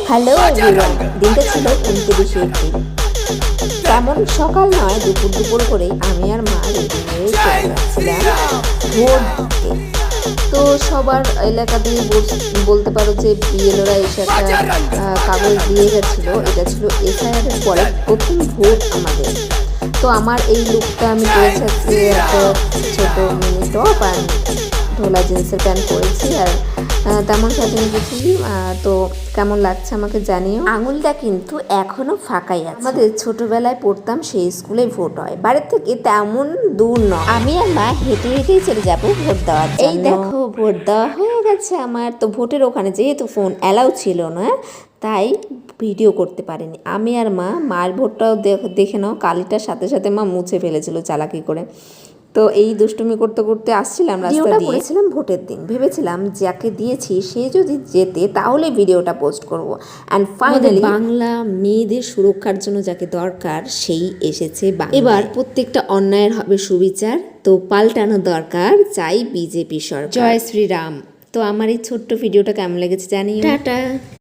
Hello everyone, দিনটা ছিল 29 April. তেমন সকাল নয়, দুপুর দুপুর করে আমি আর মা রেডি হয়ে চলে যাচ্ছিলাম ভোট দিতে। তো সবার এলাকা দিয়ে বলতে পারো যে বিএলওরা এসে একটা কাগজ দিয়ে গেছিলো। এটা ছিল এসআইআরের পরে প্রথম ভোট আমাদের। তো আমার এই লুকটা আমি করেছি আজকে একটা ছোটো মিনি টপ আর ঢোলা জিন্সের প্যান্ট পরেছি, আর তেমন সাজিয়ে গেছি। তো কেমন লাগছে আমাকে জানিও। আঙুলটা কিন্তু এখনো ফাঁকাই আছে। আমাদের ছোটবেলায় পড়তাম সেই স্কুলে ভোট হয়, বাড়ির থেকে তেমন দূর নয়। আমি আর মা হেঁটে হেঁটেই চলে যাবো ভোট দেওয়ার জন্য। এই দেখো ভোট দেওয়া হয়ে গেছে আমার। তো ভোটের ওখানে যেহেতু ফোন অ্যালাউ ছিল না, তাই ভিডিও করতে পারিনি। আমি আর মার ভোটটাও দেখে নাও, কালিটার সাথে সাথে মা মুছে ফেলেছিল চালাকি করে। তো এই দুষ্টুমি করতে করতে আসছিলাম রাস্তা দিয়ে। করেছিলাম ভোটের দিন, ভেবেছিলাম যাকে দিয়েছি সে যদি যেতে তাহলে ভিডিওটা পোস্ট করব। অ্যান্ড ফাইনালি বাংলা মেয়েদের সুরক্ষার জন্য যাকে দরকার সেই এসেছে। এবার প্রত্যেকটা অন্যায়ের হবে সুবিচার, তো পাল্টানো দরকার, চাই বিজেপি সরকার। জয় শ্রীরাম। তো আমার এই ছোট্ট ভিডিওটা কেমন লেগেছে জানিও। টাটা।